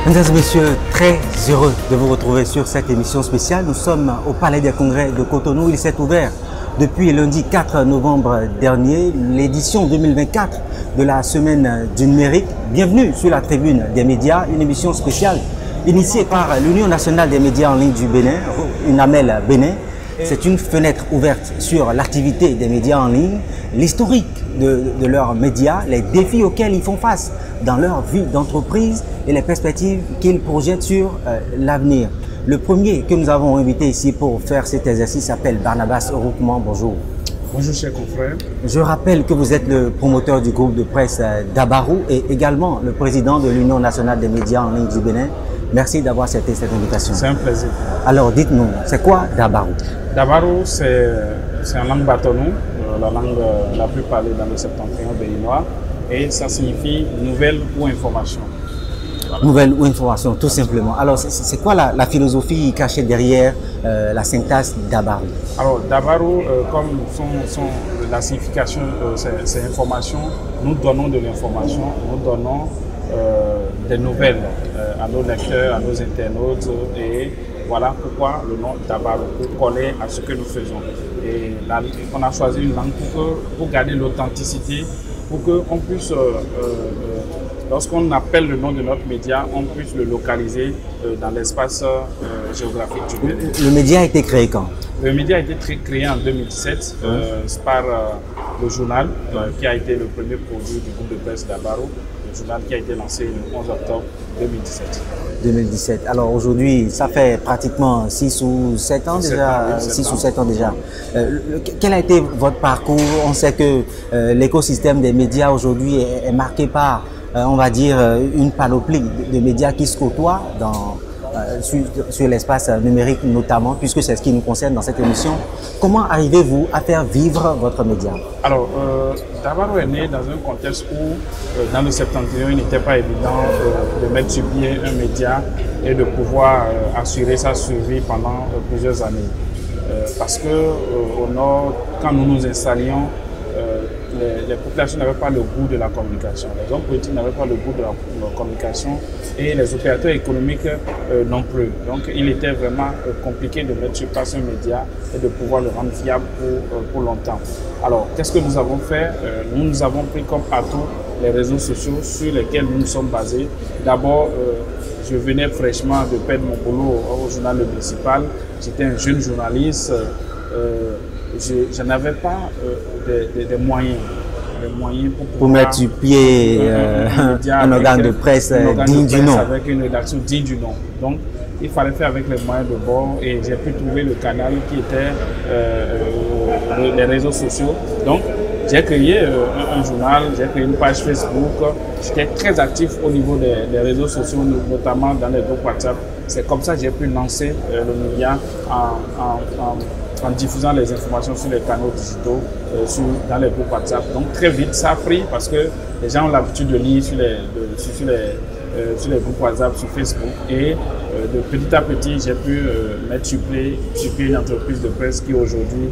Mesdames et messieurs, très heureux de vous retrouver sur cette émission spéciale. Nous sommes au Palais des Congrès de Cotonou. Il s'est ouvert depuis lundi 4 novembre dernier, l'édition 2024 de la Semaine du numérique. Bienvenue sur la tribune des médias, une émission spéciale initiée par l'Union nationale des médias en ligne du Bénin, UNAMEL Bénin. C'est une fenêtre ouverte sur l'activité des médias en ligne, l'historique de leurs médias, les défis auxquels ils font face dans leur vie d'entreprise et les perspectives qu'ils projettent sur l'avenir. Le premier que nous avons invité ici pour faire cet exercice s'appelle Barnabas Oroukman. Bonjour. Bonjour chers confrères. Je rappelle que vous êtes le promoteur du groupe de presse Dabarou et également le président de l'Union nationale des médias en ligne du Bénin. Merci d'avoir accepté cette invitation. C'est un plaisir. Alors dites-nous, c'est quoi Dabarou? Dabarou, c'est en langue batonou, la langue la plus parlée dans le septentrion béninois, et ça signifie nouvelle ou information. Voilà. Nouvelle ou information, tout simplement. Alors c'est quoi la philosophie cachée derrière la syntaxe Dabarou? Alors Dabarou, comme la signification, c'est information, nous donnons de l'information, nous donnons des nouvelles à nos lecteurs, à nos internautes, et voilà pourquoi le nom Dabarou, pour coller à ce que nous faisons. Et là, on a choisi une langue pour garder l'authenticité, pour qu'on puisse, lorsqu'on appelle le nom de notre média, on puisse le localiser dans l'espace géographique du Bénin. Le média a été créé quand? Le média a été créé en 2017 par le journal, qui a été le premier produit du groupe de presse Dabarou, le journal qui a été lancé le 11 octobre 2017. 2017. Alors aujourd'hui, ça fait pratiquement 6 ou 7 ans déjà. 6 ou 7 ans déjà. Quel a été votre parcours? On sait que l'écosystème des médias aujourd'hui est marqué par, on va dire, une panoplie de médias qui se côtoient sur l'espace numérique notamment, puisque c'est ce qui nous concerne dans cette émission. Comment arrivez-vous à faire vivre votre média? Alors, Dabarou est né dans un contexte où, dans le septentrion, il n'était pas évident de mettre sur pied un média et de pouvoir assurer sa survie pendant plusieurs années. Parce que au nord, quand nous nous installions, les populations n'avaient pas le goût de la communication, les hommes politiques n'avaient pas le goût de la communication et les opérateurs économiques non plus. Donc il était vraiment compliqué de mettre sur place un média et de pouvoir le rendre fiable pour longtemps. Alors qu'est-ce que nous avons fait? Nous avons pris comme atout les réseaux sociaux sur lesquels nous sommes basés. D'abord, je venais fraîchement de perdre mon boulot au journal municipal, j'étais un jeune journaliste. Je n'avais pas des moyens pour mettre sur pied un organe de presse digne du nom. Avec une rédaction digne du nom. Donc, il fallait faire avec les moyens de bord et j'ai pu trouver le canal qui était les réseaux sociaux. Donc, j'ai créé un journal, j'ai créé une page Facebook. J'étais très actif au niveau des réseaux sociaux, notamment dans les groupes WhatsApp. C'est comme ça que j'ai pu lancer le média en diffusant les informations sur les canaux digitaux, dans les groupes WhatsApp. Donc très vite, ça a pris parce que les gens ont l'habitude de lire sur les groupes WhatsApp, sur Facebook. Et de petit à petit, j'ai pu mettre sur pied une entreprise de presse qui aujourd'hui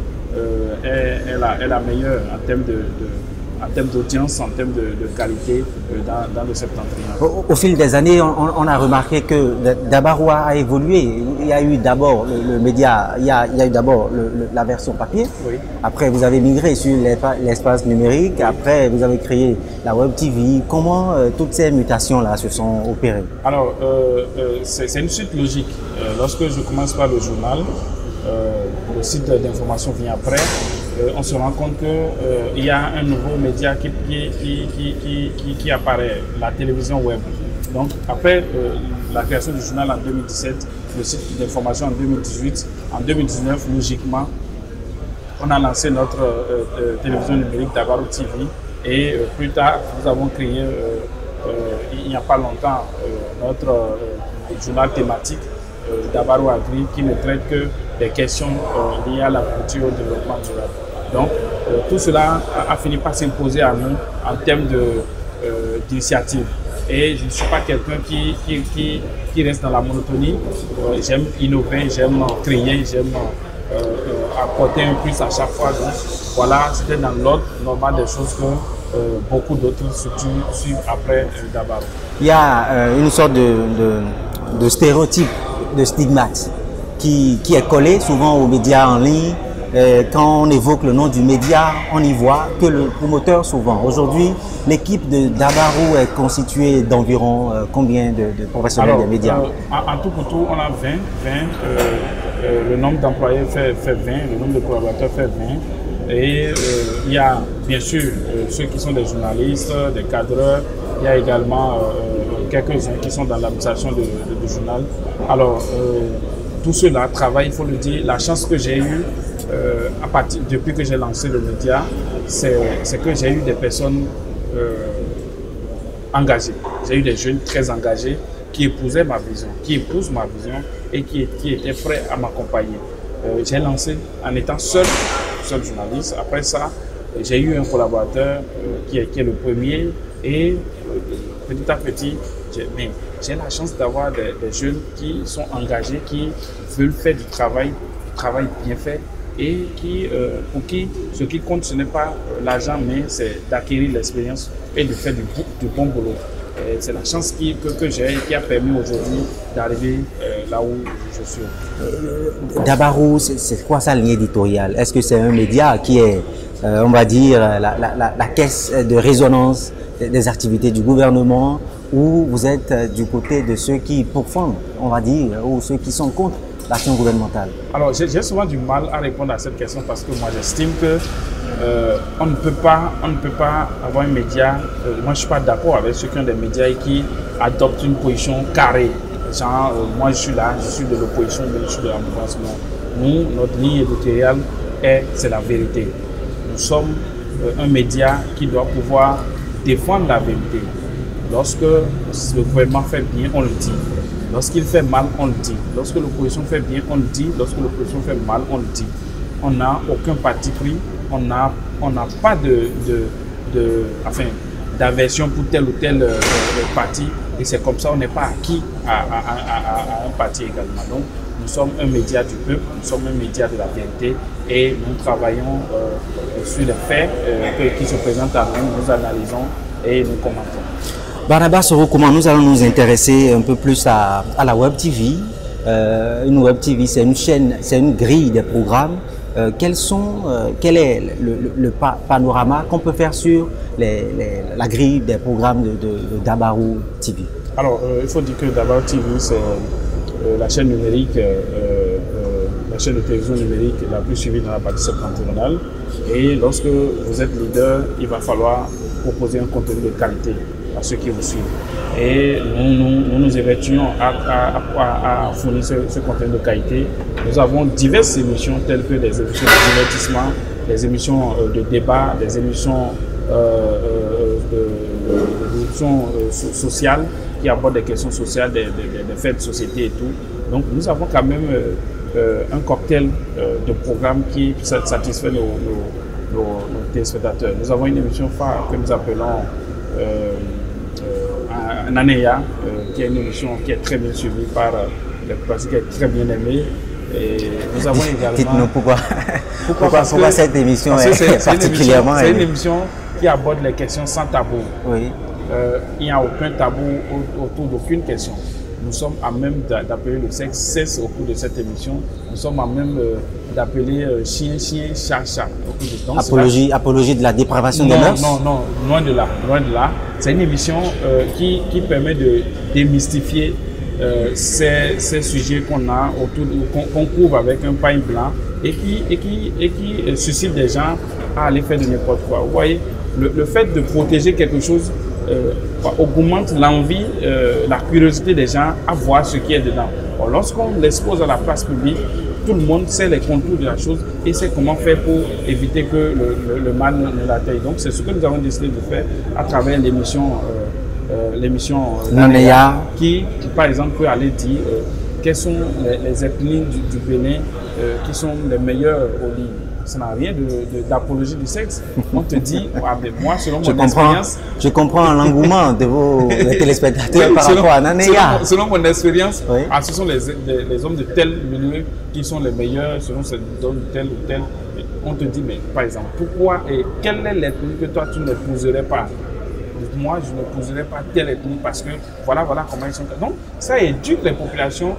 est la meilleure en termes d'audience, en termes de qualité dans le septentrion. Au fil des années, on a remarqué que Dabarou a évolué. Il y a eu d'abord le média, il y a eu d'abord la version papier. Oui. Après, vous avez migré sur l'espace numérique. Après, vous avez créé la Web TV. Comment toutes ces mutations-là se sont opérées? Alors, c'est une suite logique. Lorsque je commence par le journal, le site d'information vient après. On se rend compte qu'il y a un nouveau média qui apparaît, la télévision web. Donc après la création du journal en 2017, le site d'information en 2018, en 2019, logiquement, on a lancé notre télévision numérique Dabarou TV et plus tard, nous avons créé, il n'y a pas longtemps, notre journal thématique Dabarou Agri qui ne traite que des questions liées à l'agriculture et au développement durable. Donc, tout cela a fini par s'imposer à nous en termes d'initiative. Et je ne suis pas quelqu'un qui reste dans la monotonie. J'aime innover, j'aime créer, j'aime apporter un plus à chaque fois. Donc, voilà, c'était dans l'ordre normal des choses que beaucoup d'autres structures suivent après Dabarou. Il y a une sorte de stéréotype, de stigmate qui est collé souvent aux médias en ligne. Quand on évoque le nom du média, on n'y voit que le promoteur souvent. Aujourd'hui, l'équipe de Dabarou est constituée d'environ combien de professionnels des médias? En tout pour tout, on a 20. Le nombre d'employés fait 20, le nombre de collaborateurs fait 20. Et il y a bien sûr ceux qui sont des journalistes, des cadreurs. Il y a également quelques-uns qui sont dans l'administration du journal. Alors, tout cela travaille, il faut le dire. La chance que j'ai eue depuis que j'ai lancé le média, c'est que j'ai eu des personnes engagées. J'ai eu des jeunes très engagés qui épousaient ma vision, qui épousent ma vision et qui étaient prêts à m'accompagner. J'ai lancé en étant seul journaliste. Après ça, j'ai eu un collaborateur qui est le premier et petit à petit, j'ai la chance d'avoir des jeunes qui sont engagés, qui veulent faire du travail bien fait et pour qui ce qui compte, ce n'est pas l'argent, mais c'est d'acquérir l'expérience et de faire du bon boulot. C'est la chance que j'ai qui a permis aujourd'hui d'arriver là où je suis. Dabarou, c'est quoi sa ligne éditoriale? Est-ce que c'est un média qui est, on va dire, la caisse de résonance des activités du gouvernement, ou vous êtes du côté de ceux qui pourfendent, on va dire, ou ceux qui sont contre l'action gouvernementale? Alors, j'ai souvent du mal à répondre à cette question parce que moi, j'estime que on ne peut pas avoir un média. Moi, je ne suis pas d'accord avec ceux qui ont des médias et qui adoptent une position carrée. Genre, moi, je suis là, je suis de l'opposition, mais je suis de la mouvance. Nous, notre ligne éditoriale, c'est la vérité. Nous sommes un média qui doit pouvoir défendre la vérité. Lorsque le gouvernement fait bien, on le dit. Lorsqu'il fait mal, on le dit. Lorsque l'opposition fait bien, on le dit. Lorsque l'opposition fait mal, on le dit. On n'a aucun parti pris. On n'a pas d'aversion pour tel ou tel parti. Et c'est comme ça, on n'est pas acquis à un parti également. Donc, nous sommes un média du peuple, nous sommes un média de la vérité et nous travaillons sur les faits qui se présentent à nous, nous analysons et nous commentons. Barnabas Sorokouma, nous allons nous intéresser un peu plus à la Web TV. Une Web TV, c'est une chaîne, c'est une grille des programmes. Quel est le panorama qu'on peut faire sur la grille des programmes de Dabarou TV? Alors, il faut dire que Dabarou TV, c'est la chaîne numérique, la chaîne de télévision numérique la plus suivie dans la partie septentrionale. Et lorsque vous êtes leader, il va falloir proposer un contenu de qualité à ceux qui vous suivent. Et nous évertuons à fournir ce contenu de qualité. Nous avons diverses émissions telles que des émissions de divertissement, des émissions de débat, des émissions sociales qui abordent des questions sociales, des faits de société et tout. Donc nous avons quand même un cocktail de programmes qui satisfait nos téléspectateurs. Nous avons une émission phare que nous appelons Nanéa, qui est une émission qui est très bien suivie par les populations, qui est très bien aimée. Et nous avons également... Dites-nous pourquoi cette émission est particulièrement... C'est une émission qui aborde les questions sans tabou. Oui. Il n'y a aucun tabou autour d'aucune question. Nous sommes à même d'appeler le sexe au cours de cette émission. Nous sommes à même d'appeler chien, chat. Apologie de la dépravation des mœurs? Non, loin de là. C'est une émission qui permet de démystifier ces sujets qu'on couvre avec un pain blanc et qui suscite des gens à aller faire de n'importe quoi. Vous voyez, le fait de protéger quelque chose augmente l'envie, la curiosité des gens à voir ce qui est dedans. Alors, lorsqu'on l'expose à la place publique, tout le monde sait les contours de la chose et sait comment faire pour éviter que le mal ne l'atteigne. Donc c'est ce que nous avons décidé de faire à travers l'émission Nanéa, qui par exemple peut aller dire quelles sont les ethnies du Bénin qui sont les meilleures au lit. Ça n'a rien d'apologie du sexe. On te dit, moi, selon mon expérience... Je comprends l'engouement de vos téléspectateurs par rapport à Nanéa. Selon mon expérience, oui. Ce sont les hommes de tel milieu qui sont les meilleurs, selon ces hommes de tel ou tel. on te dit, mais par exemple, pourquoi et quelle est l'ethnie que toi tu n'épouserais pas? Moi, je n'épouserais pas telle ethnie parce que voilà comment ils sont. Donc, ça éduque les populations,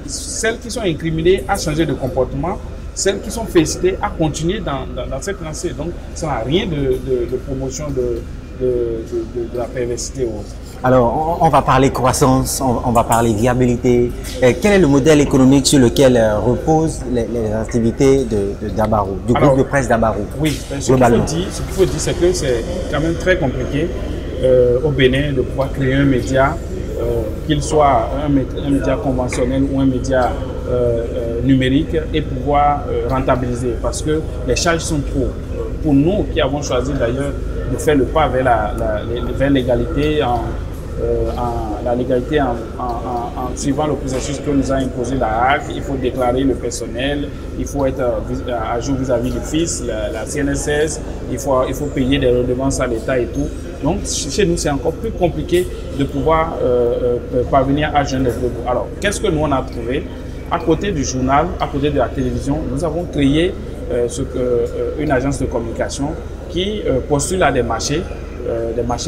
celles qui sont incriminées à changer de comportement, celles qui sont félicitées à continuer dans cette lancée. Donc, ça n'a rien de promotion de la perversité ou autre. Alors, on va parler croissance, on va parler viabilité. Quel est le modèle économique sur lequel reposent les activités de Dabarou, du groupe de presse Dabarou? Oui, ce qu'il faut dire, c'est que c'est quand même très compliqué au Bénin de pouvoir créer un média, qu'il soit un média conventionnel ou un média numérique, et pouvoir rentabiliser, parce que les charges sont trop. Pour nous qui avons choisi d'ailleurs de faire le pas vers l'égalité en suivant le processus que nous a imposé la HAC, il faut déclarer le personnel, il faut être à jour vis-à-vis du FIS, la CNSS, il faut payer des redevances à l'État et tout. Donc chez nous, c'est encore plus compliqué de pouvoir parvenir à joindre les deux bouts. Alors, qu'est-ce que nous on a trouvé? À côté du journal, à côté de la télévision, nous avons créé une agence de communication qui postule à des marchés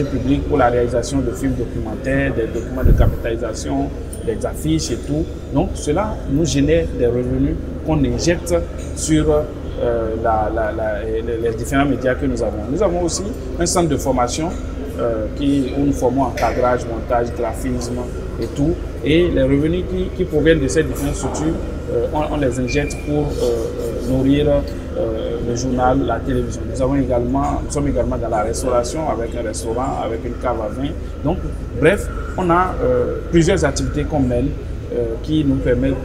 publics pour la réalisation de films documentaires, des documents de capitalisation, des affiches et tout. Donc cela nous génère des revenus qu'on injecte sur les différents médias que nous avons. Nous avons aussi un centre de formation où nous formons en cadrage, montage, graphisme et tout. Et les revenus qui proviennent de ces différentes structures, on les injecte pour nourrir le journal, la télévision. Nous sommes également dans la restauration, avec un restaurant, avec une cave à vin. Donc, bref, on a plusieurs activités qu'on mène qui nous permettent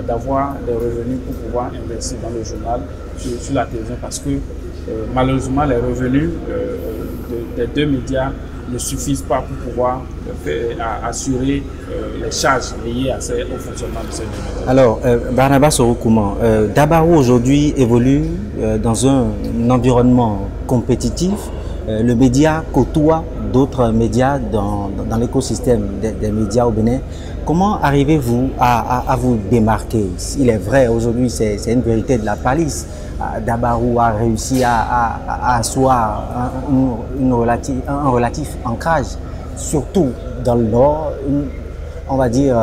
d'avoir des revenus pour pouvoir investir dans le journal, sur la télévision, parce que malheureusement, les revenus des deux médias ne suffisent pas pour pouvoir assurer les charges liées au fonctionnement de ces deux médias. Alors, Barnabas Sorokouman, Dabarou aujourd'hui évolue dans un environnement compétitif. Le média côtoie d'autres médias dans l'écosystème des médias au Bénin. Comment arrivez-vous à vous démarquer? Il est vrai, aujourd'hui, c'est une vérité de la palisse. Dabarou a réussi à asseoir un relatif ancrage, surtout dans le Nord, on va dire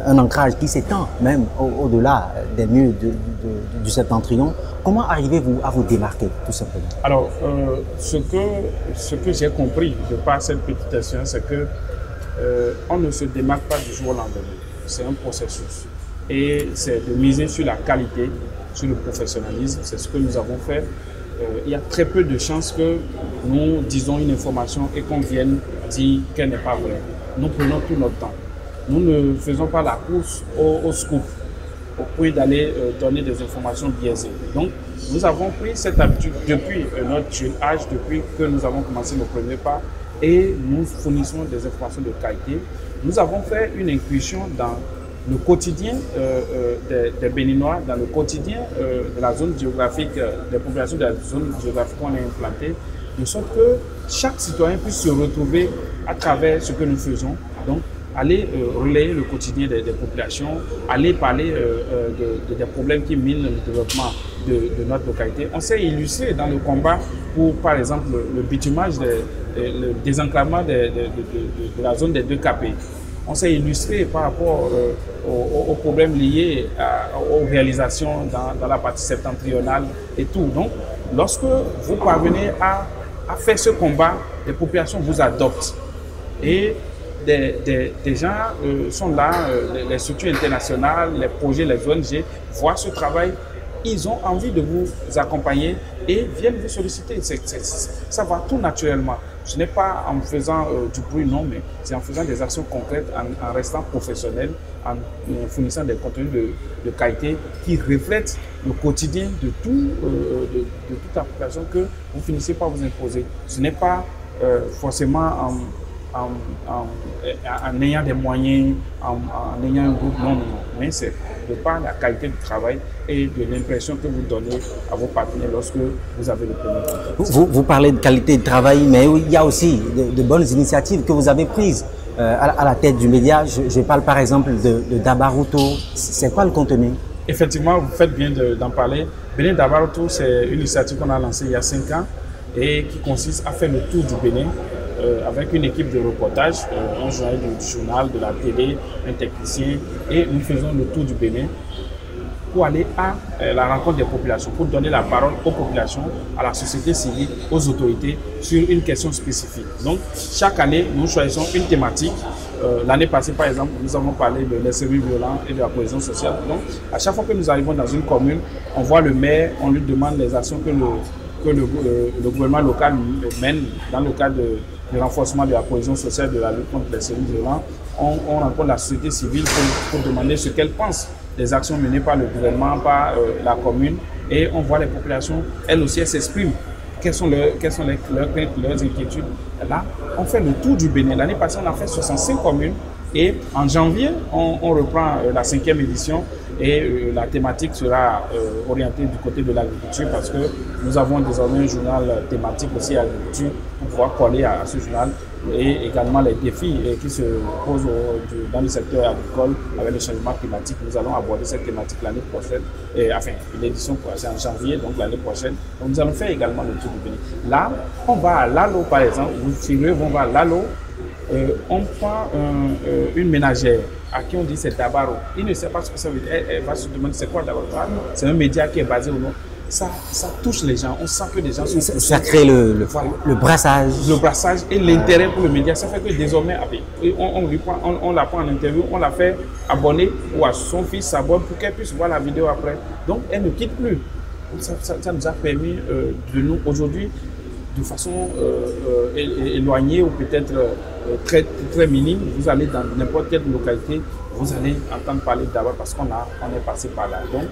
un ancrage qui s'étend même au-delà des murs du Septentrion. Comment arrivez-vous à vous démarquer, tout simplement? Alors, ce que j'ai compris de par cette petite expérience, c'est que on ne se démarque pas du jour au lendemain. C'est un processus. Et c'est de miser sur la qualité, sur le professionnalisme. C'est ce que nous avons fait. Il y a très peu de chances que nous disons une information et qu'on vienne dire qu'elle n'est pas vraie. Nous prenons tout notre temps. Nous ne faisons pas la course au scoop, au point d'aller donner des informations biaisées. Donc, nous avons pris cette habitude depuis notre jeune âge, depuis que nous avons commencé nos premiers pas, et nous fournissons des informations de qualité. Nous avons fait une incursion dans le quotidien des Béninois, dans le quotidien de la zone géographique, des populations de la zone géographique qu'on a implantée, de sorte que chaque citoyen puisse se retrouver à travers ce que nous faisons. Donc, aller relayer le quotidien des populations, aller parler des problèmes qui minent le développement de notre localité. On s'est illustré dans le combat pour, par exemple, le bitumage, le désenclavement de la zone des 2 KP. On s'est illustré par rapport aux problèmes liés aux réalisations dans la partie septentrionale et tout. Donc, lorsque vous parvenez à faire ce combat, les populations vous adoptent. Et des gens sont là, les structures internationales, les projets, les ONG voient ce travail, ils ont envie de vous accompagner et viennent vous solliciter. Ça va tout naturellement. Ce n'est pas en faisant du bruit, non, mais c'est en faisant des actions concrètes, en restant professionnel, en fournissant des contenus de qualité qui reflètent le quotidien de toute la population que vous finissez par vous imposer. Ce n'est pas forcément en ayant des moyens, en ayant un groupe, non, mais c'est de par la qualité du travail et de l'impression que vous donnez à vos partenaires lorsque vous avez le premier contact. Vous parlez de qualité de travail, mais il y a aussi de bonnes initiatives que vous avez prises à la tête du média. Je parle par exemple de Dabarouto. C'est quoi le contenu? Effectivement, vous faites bien d'en parler. Bénin Dabaroto, c'est une initiative qu'on a lancée il y a 5 ans et qui consiste à faire le tour du Bénin avec une équipe de reportage, un journaliste du journal, de la télé, un technicien, et nous faisons le tour du Bénin pour aller à la rencontre des populations, pour donner la parole aux populations, à la société civile, aux autorités sur une question spécifique. Donc, chaque année, nous choisissons une thématique. L'année passée, par exemple, nous avons parlé de l'extrémisme violent et de la cohésion sociale. Donc, à chaque fois que nous arrivons dans une commune, on voit le maire, on lui demande les actions que le gouvernement local mène dans le cadre du renforcement de la cohésion sociale, de la lutte contre l'extrémisme violent. On rencontre la société civile pour demander ce qu'elle pense des actions menées par le gouvernement, par la commune, et on voit les populations, elles aussi, elles s'expriment. Quelles sont leurs craintes, leurs inquiétudes. Là, on fait le tour du Bénin. L'année passée, on a fait 65 communes, et en janvier, on reprend la 5e édition, et la thématique sera orientée du côté de l'agriculture, parce que nous avons désormais un journal thématique aussi à l'agriculture pour pouvoir coller à ce journal, et également les défis qui se posent dans le secteur agricole avec le changement climatique. Nous allons aborder cette thématique l'année prochaine, enfin l'édition c'est en janvier, donc l'année prochaine. Donc nous allons faire également le tour du Bénin. Là, on va à Lalo par exemple, vous figurez, on va à Lalo, on prend une ménagère à qui on dit c'est Dabaro. Il ne sait pas ce que ça veut dire, elle va se demander c'est quoi Dabaro. C'est un média qui est basé au nom. Ça touche les gens, on sent que les gens sont... Ça crée le brassage. Le brassage et l'intérêt pour le média. Ça fait que désormais, on la prend en interview, on la fait abonner ou à son fils s'abonne pour qu'elle puisse voir la vidéo après. Donc, elle ne quitte plus. Ça nous a permis de nous, aujourd'hui, de façon éloignée ou peut-être très, très minime, vous allez dans n'importe quelle localité, vous allez entendre parler d'abord parce qu'on est passé par là. Donc,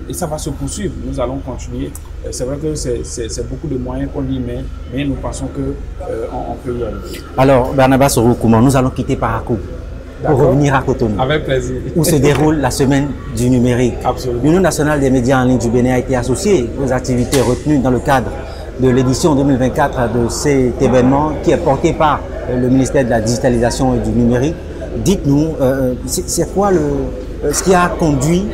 et ça va se poursuivre, nous allons continuer. C'est vrai que c'est beaucoup de moyens qu'on y met, mais nous pensons qu'on peut y aller. Alors, Barnabas Oroukouman, nous allons quitter Parakou pour revenir à Cotonou. Avec plaisir. Où se déroule la semaine du numérique. Absolument. L'Union nationale des médias en ligne du Bénin a été associée aux activités retenues dans le cadre de l'édition 2024 de cet événement qui est porté par le ministère de la Digitalisation et du Numérique. Dites-nous, c'est quoi ce qui a conduit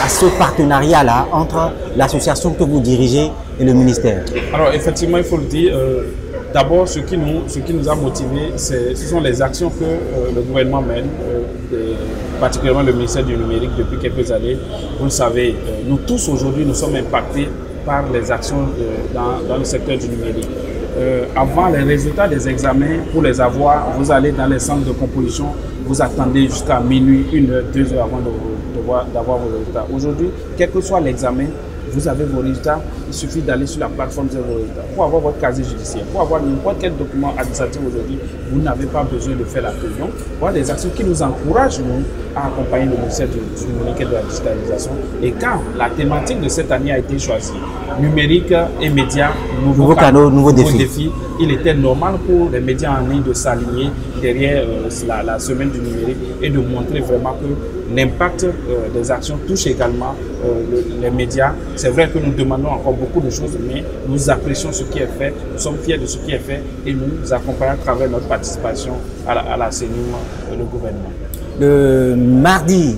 à ce partenariat-là entre l'association que vous dirigez et le ministère? Alors effectivement, il faut le dire, d'abord ce qui nous a motivés, ce sont les actions que le gouvernement mène, particulièrement le ministère du Numérique depuis quelques années. Vous le savez, nous tous aujourd'hui, nous sommes impactés par les actions dans le secteur du numérique. Avant les résultats des examens, pour les avoir, vous allez dans les centres de composition, vous attendez jusqu'à minuit, 1 heure, 2 heures avant d'avoir vos résultats. Aujourd'hui, quel que soit l'examen, vous avez vos résultats, il suffit d'aller sur la plateforme de vos résultats. Pour avoir votre casier judiciaire, pour avoir n'importe quel document administratif aujourd'hui, vous n'avez pas besoin de faire la queue. Donc, voilà des actions qui nous encouragent, nous, à accompagner le ministère du numérique et de la digitalisation. Et quand la thématique de cette année a été choisie, numérique et médias, nouveaux canaux, nouveaux défis, il était normal pour les médias en ligne de s'aligner derrière la semaine du numérique et de montrer vraiment que l'impact des actions touche également les médias. C'est vrai que nous demandons encore beaucoup de choses, mais nous apprécions ce qui est fait, nous sommes fiers de ce qui est fait et nous accompagnons à travers notre participation à la CENUM, le gouvernement. Le mardi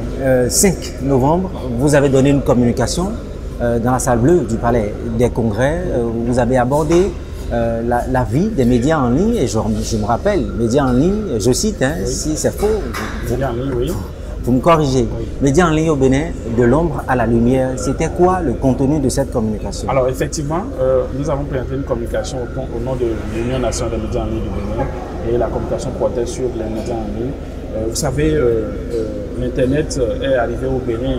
5 novembre, vous avez donné une communication dans la salle bleue du Palais des Congrès. Vous avez abordé la vie des médias en ligne et je me rappelle, médias en ligne, je cite, hein, oui. Si c'est faux, médias en ligne, oui. Vous me corrigez. Oui. Médias en ligne au Bénin, de l'ombre à la lumière, c'était quoi le contenu de cette communication? Alors effectivement, nous avons présenté une communication au nom de l'Union nationale des médias en ligne du Bénin et la communication portait sur les médias en ligne. Vous savez, l'Internet est arrivé au Bénin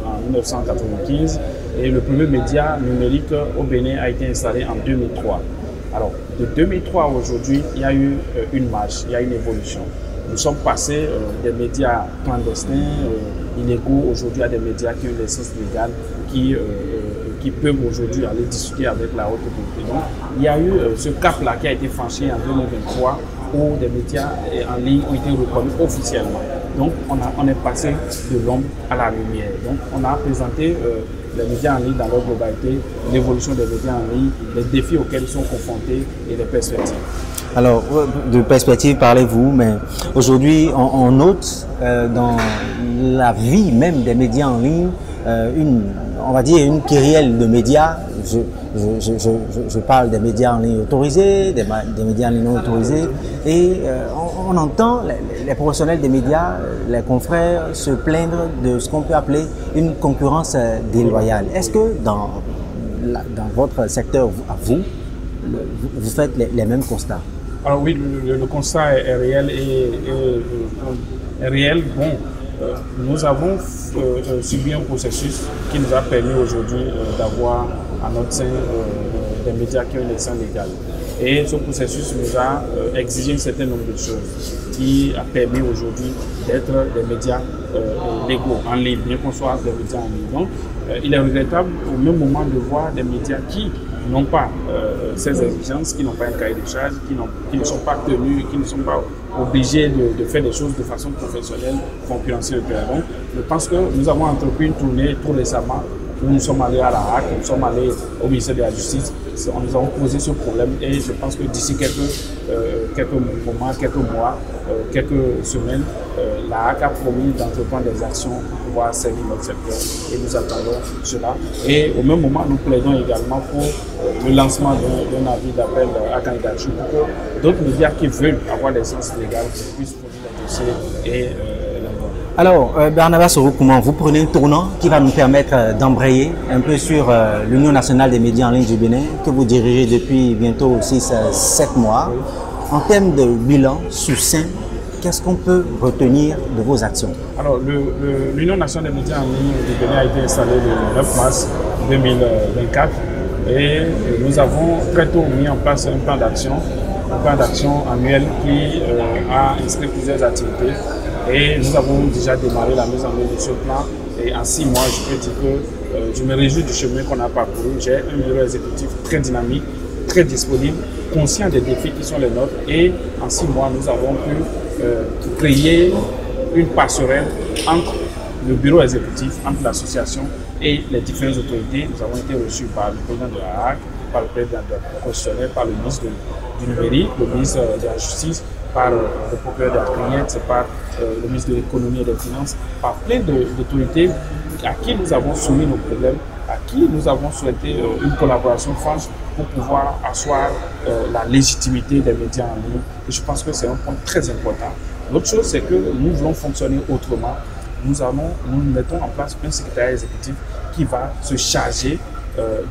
en 1995 et le premier média numérique au Bénin a été installé en 2003. Alors, de 2003 à aujourd'hui, il y a eu une marche, il y a une évolution. Nous sommes passés des médias clandestins, illégaux, aujourd'hui à des médias qui ont une licence légale, qui peuvent aujourd'hui aller discuter avec la haute autorité. Donc, il y a eu ce cap-là qui a été franchi en 2023 où des médias en ligne ont été reconnus officiellement. Donc, on est passé de l'ombre à la lumière. Donc, on a présenté les médias en ligne dans leur globalité, l'évolution des médias en ligne, les défis auxquels ils sont confrontés et les perspectives. Alors, de perspective, parlez-vous, mais aujourd'hui, on note dans la vie même des médias en ligne on va dire une kyrielle de médias. Je parle des médias en ligne autorisés, des médias en ligne non autorisés, et on entend les professionnels des médias, les confrères se plaindre de ce qu'on peut appeler une concurrence déloyale. Est-ce que dans votre secteur, à vous, vous faites les mêmes constats? Alors oui, le constat est réel est réel. Bon, nous avons subi un processus qui nous a permis aujourd'hui d'avoir à notre sein des médias qui ont une licence légale. Et ce processus nous a exigé un certain nombre de choses qui a permis aujourd'hui d'être des médias légaux en ligne, bien qu'on soit des médias en ligne. Donc, il est regrettable au même moment de voir des médias qui n'ont pas ces exigences, qui n'ont pas un cahier de charge, qui ne sont pas tenus, qui ne sont pas obligés de faire des choses de façon professionnelle, concurrencer le terrain. Donc, je pense que nous avons entrepris une tournée tout récemment où nous sommes allés à la HAC, nous sommes allés au ministère de la Justice, nous avons posé ce problème et je pense que d'ici quelques moments, quelques mois, quelques semaines, la HAC a promis d'entreprendre des actions pour pouvoir servir notre secteur et nous attendons cela. Et au même moment, nous plaidons également pour le lancement d'un avis d'appel à candidature pour que d'autres médias qui veulent avoir des licences légales puissent produire des dossiers et alors, Barnabas Soroukouman, vous prenez un tournant qui va nous permettre d'embrayer un peu sur l'Union nationale des médias en ligne du Bénin, que vous dirigez depuis bientôt 6-7 mois. Oui. En termes de bilan succinct, qu'est-ce qu'on peut retenir de vos actions? Alors, l'Union nationale des médias en ligne du Bénin a été installée le 9 mars 2024 et nous avons très tôt mis en place un plan d'action annuel qui a inscrit plusieurs activités. Et nous avons déjà démarré la mise en œuvre de ce plan et en 6 mois, je peux dire que je me réjouis du chemin qu'on a parcouru. J'ai un bureau exécutif très dynamique, très disponible, conscient des défis qui sont les nôtres et en 6 mois, nous avons pu créer une passerelle entre le bureau exécutif, entre l'association et les différentes autorités. Nous avons été reçus par le président de la HAC, par le président de la constitutionnel, par le ministre du numérique, le ministre de la Justice, par le procureur de la Cliente, par le ministre de l'économie et des finances, par plein d'autorités à qui nous avons soumis nos problèmes, à qui nous avons souhaité une collaboration franche pour pouvoir asseoir la légitimité des médias en ligne. Et je pense que c'est un point très important. L'autre chose, c'est que nous voulons fonctionner autrement. Nous mettons en place un secrétariat exécutif qui va se charger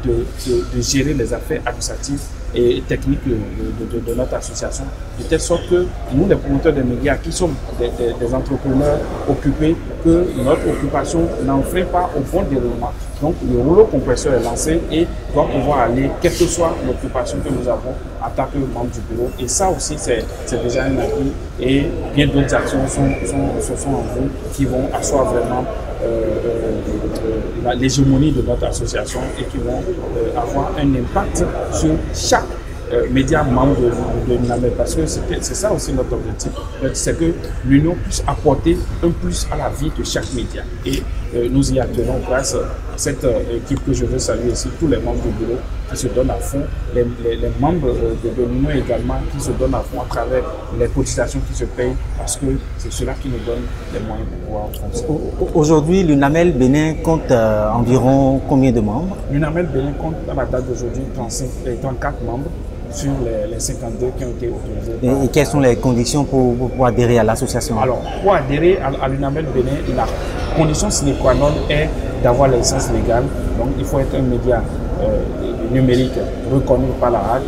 de gérer les affaires administratives et techniques de notre association, de telle sorte que nous, les promoteurs des médias, qui sommes des entrepreneurs occupés, que notre occupation n'enfreint pas au bon déroulement. Donc le rouleau compresseur est lancé et doit pouvoir aller, quelle que soit l'occupation que nous avons en tant que membre du bureau. Et ça aussi, c'est déjà un acquis et bien d'autres actions sont en vue qui vont asseoir vraiment l'hégémonie de notre association et qui vont avoir un impact sur chaque média membre de l'UNAMED, parce que c'est ça aussi notre objectif, c'est que l'Union puisse apporter un plus à la vie de chaque média. Et nous y attenons grâce à cette équipe que je veux saluer ici, tous les membres du bureau qui se donnent à fond, les membres de l'Union également qui se donnent à fond à travers les cotisations qui se payent, parce que c'est cela qui nous donne les moyens de pouvoir fonctionner. Aujourd'hui, l'UNAMED Bénin compte environ combien de membres? L'UNAMED Bénin compte à la date d'aujourd'hui 34 membres sur les 52 qui ont été autorisés. Et quelles sont les conditions pour adhérer à l'association? Alors, pour adhérer à l'UNAMED Bénin, la condition sine qua non est d'avoir la licence légale. Donc, il faut être un média numérique reconnu par la HAC,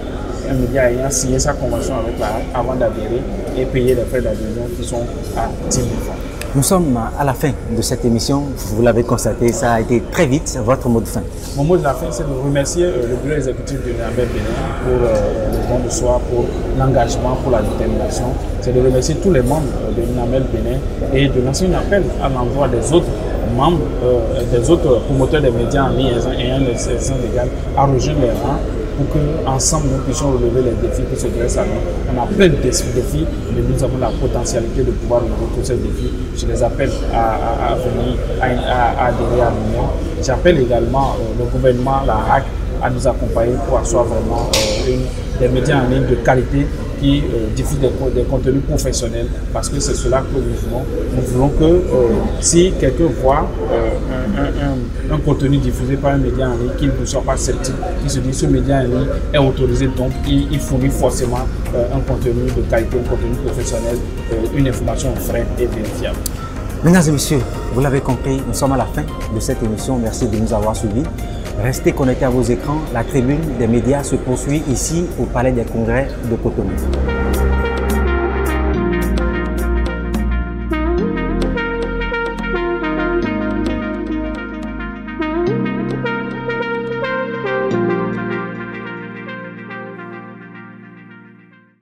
un média ayant signé sa convention avec la HAC avant d'adhérer et payer les frais d'adhésion qui sont à 10 000 francs. Nous sommes à la fin de cette émission. Vous l'avez constaté, ça a été très vite. Votre mot de fin? Mon mot de la fin, c'est de remercier le bureau exécutif de l'UNAMED Bénin pour le don de soi, pour l'engagement, pour la détermination. C'est de remercier tous les membres de l'UNAMED Bénin et de lancer un appel à l'endroit des autres membres, des autres promoteurs des médias en ligne ayant une licence légale à rejoindre les rangs, pour qu'ensemble nous puissions relever les défis qui se dressent à nous. On a plein de défis, mais nous avons la potentialité de pouvoir relever tous ces défis. Je les appelle à venir, à adhérer à l'Union. J'appelle également le gouvernement, la HAC, à nous accompagner pour asseoir vraiment des médias en ligne de qualité qui diffusent des contenus professionnels, parce que c'est cela que nous voulons. Nous voulons que si quelqu'un voit un contenu diffusé par un média en ligne, qu'il ne soit pas sceptique, qu'il se dise ce média en ligne est autorisé, donc il fournit forcément un contenu de qualité, un contenu professionnel, une information vraie et vérifiable. Mesdames et messieurs, vous l'avez compris, nous sommes à la fin de cette émission. Merci de nous avoir suivis. Restez connectés à vos écrans. La tribune des médias se poursuit ici au Palais des Congrès de Cotonou.